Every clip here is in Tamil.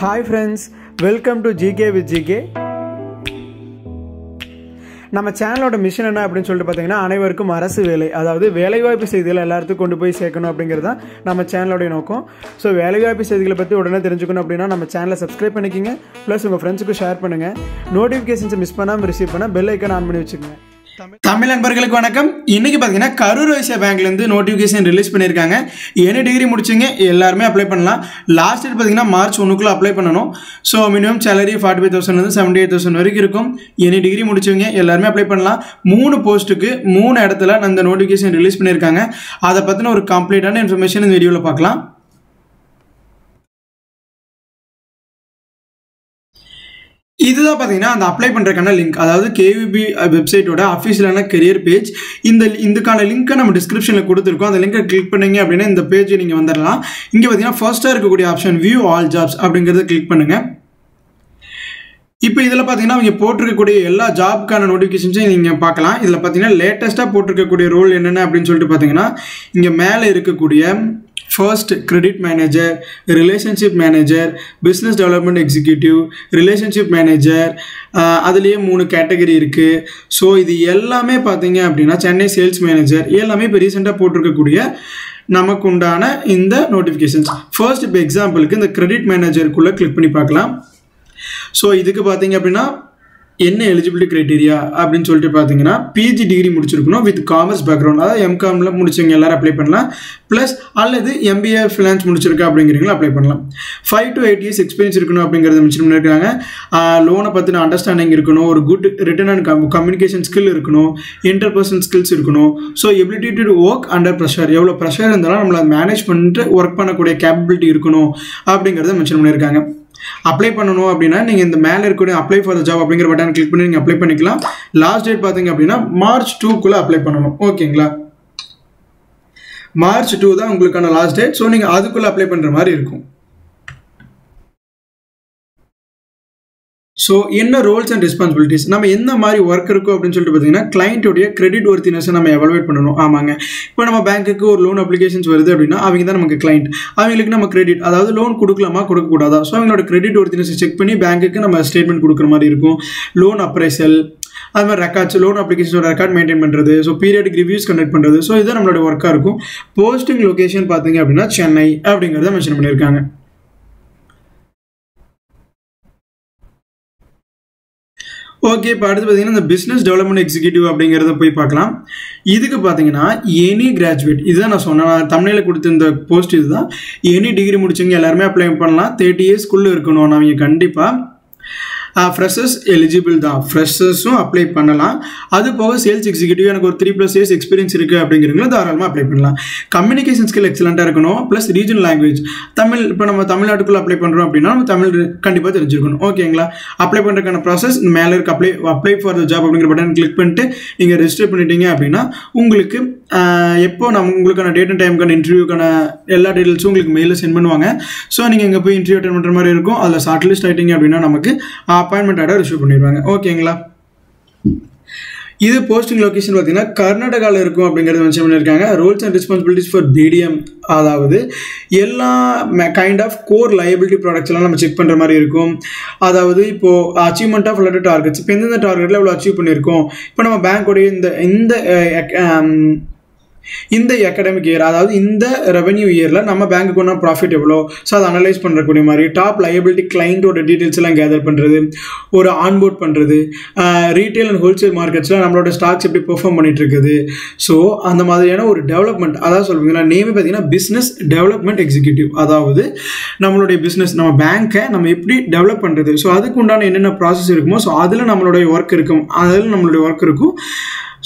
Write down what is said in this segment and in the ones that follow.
Hi friends, welcome to GK with GK. நம்ம சேனலோட மிஷன் என்ன அப்படின்னு சொல்லிட்டு பார்த்தீங்கன்னா அனைவருக்கும் அரசு வேலை, அதாவது வேலைவாய்ப்பு செய்திகளை எல்லாத்துக்கும் கொண்டு போய் சேர்க்கணும் அப்படிங்கிறது தான் நம்ம சேனலோடைய நோக்கம். ஸோ வேலைவாய்ப்பு செய்திகளை பற்றி உடனே தெரிஞ்சுக்கணும் அப்படின்னா நம்ம சேனலை சப்ஸ்கிரைப் பண்ணிக்கிங்க, ப்ளஸ் உங்கள் ஃப்ரெண்ட்ஸுக்கு ஷேர் பண்ணுங்கள். நோட்டிஃபிகேஷன்ஸை மிஸ் பண்ணாமல் ரிசீவ் பண்ணால் பெல் ஐக்கான் ஆன் பண்ணி வச்சுக்கோங்க. தமிழ் நண்பர்களுக்கு வணக்கம். இன்னைக்கு பார்த்தீங்கன்னா கரூர் வைஸ்யா பேங்க்லேருந்து நோட்டிஃபிகேஷன் ரிலீஸ் பண்ணியிருக்காங்க. என்ன டிகிரி முடிச்சிங்க எல்லாருமே அப்ளை பண்ணலாம். லாஸ்ட் டேட் பார்த்தீங்கன்னா மார்ச் 1 அப்ளை பண்ணணும். ஸோ மினிமம் சேலரி 45,000 78,000 வரைக்கும் இருக்கும். என்ன டிகிரி முடிச்சவங்க எல்லாருமே அப்ளை பண்ணலாம். 3 போஸ்ட்டுக்கு 3 இடத்துல அந்த நோட்டிஃபிகேஷன் ரிலீஸ் பண்ணியிருக்காங்க. அதை பற்றின ஒரு கம்ப்ளீட்டான இன்ஃபர்மேஷன் இந்த வீடியோவில் பார்க்கலாம். இதுதான் பார்த்தீங்கன்னா அந்த அப்ளை பண்ணுறதுக்கான லிங்க், அதாவது கேவிபி வெப்சைட்டோட அஃபிஷியலான கெரியர் பேஜ். இதுக்கான லிங்க்கை நம்ம டிஸ்கிரிப்ஷனில் கொடுத்துருக்கோம். அந்த லிங்கை கிளிக் பண்ணிங்க அப்படின்னா இந்த பேஜை நீங்கள் வந்துடலாம். இங்கே பார்த்தீங்கன்னா ஃபர்ஸ்ட்டாக இருக்கக்கூடிய ஆப்ஷன் வியூ ஆல் ஜாப்ஸ் அப்படிங்கிறத கிளிக் பண்ணுங்கள். இப்போ இதில் பார்த்தீங்கன்னா அவங்க போட்டிருக்கக்கூடிய எல்லா ஜாப்க்கான நோட்டிஃபிகேஷன்ஸையும் நீங்கள் பார்க்கலாம். இதில் பார்த்தீங்கன்னா லேட்டஸ்ட்டாக போட்டிருக்கக்கூடிய ரோல் என்னென்ன அப்படின்னு சொல்லிட்டு பார்த்தீங்கன்னா இங்கே மேலே இருக்கக்கூடிய first credit manager, relationship manager, business development executive, relationship manager, அதுலேயே 3 கேட்டகரி இருக்குது. ஸோ இது எல்லாமே பார்த்தீங்க அப்படின்னா சென்னை சேல்ஸ் மேனேஜர் எல்லாமே இப்போ ரீசெண்டாக போட்டிருக்கக்கூடிய நமக்கு உண்டான இந்த நோட்டிஃபிகேஷன்ஸ். ஃபர்ஸ்ட் இப்போ எக்ஸாம்பிளுக்கு இந்த கிரெடிட் மேனேஜருக்குள்ளே கிளிக் பண்ணி பார்க்கலாம். ஸோ இதுக்கு பார்த்தீங்க அப்படின்னா என்ன எலிஜிபிலிட்டி க்ரைட்டீரியா அப்படின்னு சொல்லிட்டு பார்த்தீங்கன்னா பிஜி டிகிரி முடிச்சிருக்கணும் வித் காமர்ஸ் பேக்ரவுண்ட், அதாவது எம்காமில் முடிச்சவங்க எல்லாரும் அப்ளை பண்ணலாம். ப்ளஸ் அல்லது எம்பிஏ ஃபினான்ஸ் முடிச்சிருக்கா அப்படிங்கிறீங்களும் அப்ளை பண்ணலாம். 5 to 8 years எக்ஸ்பீரியன்ஸ் இருக்கணும் அப்படிங்கிறத மென்ஷன் பண்ணியிருக்காங்க. லோனை பற்றின அண்டர்ஸ்டாண்டிங் இருக்கணும், ஒரு good return and communication skill இருக்கணும், இன்டர்பர்சனல் ஸ்கில்ஸ் இருக்கணும். So ability to work under pressure, எவ்வளோ ப்ரெஷர் இருந்தாலும் நம்மளை மேனேஜ் பண்ணிட்டு ஒர்க் பண்ணக்கூடிய கேப்பபிலிட்டி இருக்கணும் அப்படிங்கிறத மென்ஷன் பண்ணியிருக்காங்க. அப்ளை பண்ணணும் அப்படின்னா நீங்கள் இந்த மேலே இருக்கக்கூடிய அப்ளை ஃபார் த ஜாப் அப்படிங்கிற பட்டன் கிளிக் பண்ணி நீங்கள் அப்ளை பண்ணிக்கலாம். லாஸ்ட் டேட் பார்த்தீங்க அப்படின்னா மார்ச் 2 அப்ளை பண்ணணும். ஓகேங்களா, மார்ச் 2 தான் உங்களுக்கான லாஸ்ட் டேட். ஸோ நீங்கள் அதுக்குள்ளே அப்ளை பண்ணுற மாதிரி இருக்கும். ஸோ என்ன ரோல்ஸ் அண்ட் ரெஸ்பான்சிபிலிட்டிஸ், நம்ம எந்த மாதிரி ஒர்க் இருக்கும் அப்படின்னு சொல்லிட்டு பார்த்தீங்கன்னா கிளைண்ட்டோடைய கிரெடிட் ஒர்த்தினஸை நம்ம எவாலுவேட் பண்ணணும். ஆமாங்க, இப்போ நம்ம பேங்க்குக்கு ஒரு லோன் அப்ளிகேஷன்ஸ் வருது அப்படின்னா அவங்க தான் நமக்கு கிளைண்ட். அவங்களுக்கு நம்ம கிரெடிட், அதாவது லோன் கொடுக்கலாமா கொடுக்கக்கூடாதா, ஸோ அவங்களோட கிரெடிட் ஒர்த்தினஸை செக் பண்ணி பேங்க்குக்கு நம்ம ஸ்டேட்மெண்ட் கொடுக்குற மாதிரி இருக்கும். லோன் அப்ரைசல், அது மாதிரி ரெக்கார்ட்ஸ், லோன் அப்ளிகேஷனோட ரெக்கார்ட் மெயின்டைன் பண்ணுறது, ஸோ பீரியடிக் ரிவ்யூஸ் கண்டக்ட் பண்ணுறது. ஸோ இதுதான் நம்மளோட ஒர்க்காக இருக்கும். போஸ்டிங் லொகேஷன் பார்த்தீங்க அப்படின்னா சென்னை அப்படிங்கிறத மென்ஷன் பண்ணியிருக்காங்க. ஓகே, இப்போ அடுத்து பார்த்தீங்கன்னா இந்த பிஸ்னஸ் டெவலப்மெண்ட் எக்ஸிக்யூட்டிவ் அப்படிங்கிறத போய் பார்க்கலாம். இதுக்கு பார்த்தீங்கன்னா எனி கிராஜுவேட், இதுதான் நான் சொன்னேன் தமிழில் கொடுத்த இந்த போஸ்ட். இதுதான் எனி டிகிரி முடிச்சவங்க எல்லாருமே அப்ளை பண்ணலாம். 30 yearsக்குள்ளே இருக்கணும். அவங்க கண்டிப்பாக ஃப்ரெஷர்ஸ் எலிஜிபிள் தான், ஃப்ரெஷர்ஸும் அப்ளை பண்ணலாம். அது போக சேல்ஸ் எக்ஸிக்யூட்டிவ் எனக்கு ஒரு 3+ years எக்ஸ்பீரியன்ஸ் இருக்குது அப்படிங்கிறவங்களும் தாராளமாக அப்ளை பண்ணலாம். கம்யூனிகேஷன் ஸ்கில் எக்ஸலண்ட்டாக இருக்கணும். ப்ளஸ் ரீஜனல் லாங்குவேஜ் தமிழ், இப்போ நம்ம தமிழ்நாட்டுக்குள்ளே அப்ளை பண்ணுறோம் அப்படின்னா நம்ம தமிழ் கண்டிப்பாக தெரிஞ்சிருக்கணும். ஓகேங்களா, அப்ளை பண்ணுறதுக்கான ப்ராசஸ் மேலே இருக்க அப்ளை ஃபார் த ஜாப் அப்படிங்கிற பட்டன் கிளிக் பண்ணிட்டு நீங்கள் ரெஜிஸ்டர் பண்ணிட்டீங்க அப்படின்னா உங்களுக்கு எப்போ உங்களுக்கான டேட் அண்ட் டைமுக்கான இன்டர்வியூக்கான எல்லா டீட்டெயில்ஸும் உங்களுக்கு மெயிலில் சென்ட் பண்ணுவாங்க. ஸோ நீங்கள் இங்கே போய் இன்டர்வியூ அட்டெண்ட் பண்ணுற மாதிரி இருக்கும். அதில் ஷார்ட் லிஸ்ட் ஆகிட்டீங்க அப்படின்னா நமக்கு அப்பாயின்மெண்ட் ஆர்டர் இஷ்யூ பண்ணிடுவாங்க. ஓகேங்களா, இது போஸ்டிங் லொகேஷன் பார்த்தீங்கன்னா கர்நாடகாவில் இருக்கும் அப்படிங்கிறது மென்ஷன் பண்ணியிருக்காங்க. Rules and responsibilities for PDM, அதாவது எல்லா kind of core liability products எல்லாம் நம்ம செக் பண்ணுற மாதிரி இருக்கும். அதாவது இப்போது அச்சீவ்மெண்ட் ஆஃப் லெட்டர் டார்கெட்ஸ், இப்போ எந்தெந்த டார்கெட்டில் எவ்வளோ அச்சீவ் பண்ணியிருக்கோம். இப்போ நம்ம பேங்க்கோடைய இந்த அகாடமிக் இயர், அதாவது இந்த ரெவன்யூ இயரில் நம்ம பேங்க்குக்கு ஒன்றா ப்ராஃபிட் எவ்வளோ, ஸோ அதை அனலைஸ் பண்ணுறக்கூடிய மாதிரி டாப் லைபிலிட்டி கிளைண்ட்டோட டீட்டெயில்ஸ் எல்லாம் கேதர் பண்ணுறது, ஒரு ஆன்போர்ட் பண்ணுறது, ரீட்டைல் அண்ட் ஹோல்சேல் மார்க்கெட்ஸில் நம்மளோட ஸ்டாக்ஸ் எப்படி பெர்ஃபார்ம் பண்ணிட்டு இருக்குது. ஸோ அந்த மாதிரியான ஒரு டெவலப்மெண்ட், அதாவது சொல்லுவீங்களா நேமே பார்த்தீங்கன்னா பிஸ்னஸ் டெவலப்மெண்ட் எக்ஸிக்யூட்டிவ், அதாவது நம்மளுடைய பிஸ்னஸ் நம்ம பேங்க்கை நம்ம எப்படி டெவலப் பண்ணுறது, ஸோ அதுக்கு உண்டான என்னென்ன ப்ராசஸ் இருக்குமோ ஸோ அதில் நம்மளுடைய ஒர்க் இருக்கும்.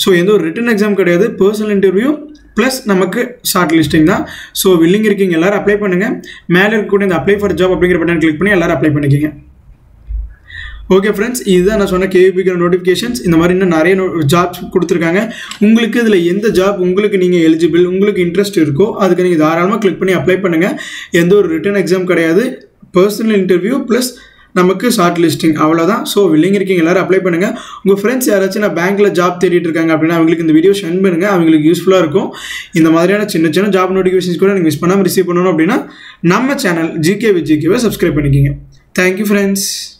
ஸோ எந்த ஒரு ரிட்டன் எக்ஸாம் கிடையாது, பர்சனல் இன்டர்வியூ ப்ளஸ் நமக்கு ஷார்ட் லிஸ்டிங் தான். ஸோ வில்லிங் இருக்கீங்க எல்லாரும் அப்ளை பண்ணுங்கள். மேலே இருக்கக்கூடிய இந்த அப்ளை ஃபார் ஜாப் அப்படிங்கிற பட்டன் கிளிக் பண்ணி எல்லாரும் அப்ளை பண்ணிக்கிங்க. ஓகே ஃப்ரெண்ட்ஸ், இதுதான் நான் சொன்ன கேவிபிக்கான நோட்டிஃபிகேஷன்ஸ். இந்த மாதிரி இன்னும் நிறைய ஜாப்ஸ் கொடுத்துருக்காங்க. உங்களுக்கு இதில் எந்த ஜாப் உங்களுக்கு நீங்கள் எலிஜிபிள், உங்களுக்கு இன்ட்ரெஸ்ட் இருக்கோ அதுக்கு நீங்கள் தாராளமாக கிளிக் பண்ணி அப்ளை பண்ணுங்கள். எந்த ஒரு ரிட்டன் எக்ஸாம் கிடையாது, பர்சனல் இன்டர்வியூ ப்ளஸ் நமக்கு ஷார்ட் லிஸ்டிங், அவ்வளோதான். ஸோ வில்லிங் இருக்கீங்க எல்லாரும் அப்ளை பண்ணுங்கள். உங்கள் ஃப்ரெண்ட்ஸ் யாராச்சும் நான் பேங்க்கில் ஜாப் தேடிட்டு இருக்காங்க அப்படின்னா அவங்களுக்கு இந்த வீடியோ ஷேர் பண்ணுங்கள், அவங்களுக்கு யூஸ்ஃபுல்லாக இருக்கும். இந்த மாதிரியான சின்ன ஜாப் நோட்டிஃபிகேஷன்ஸ் கூட நீங்கள் மிஸ் பண்ணாமல் ரிசீவ் பண்ணணும் அப்படின்னா நம்ம channel GK with GK subscribe பண்ணிக்கிங்க. Thank you friends.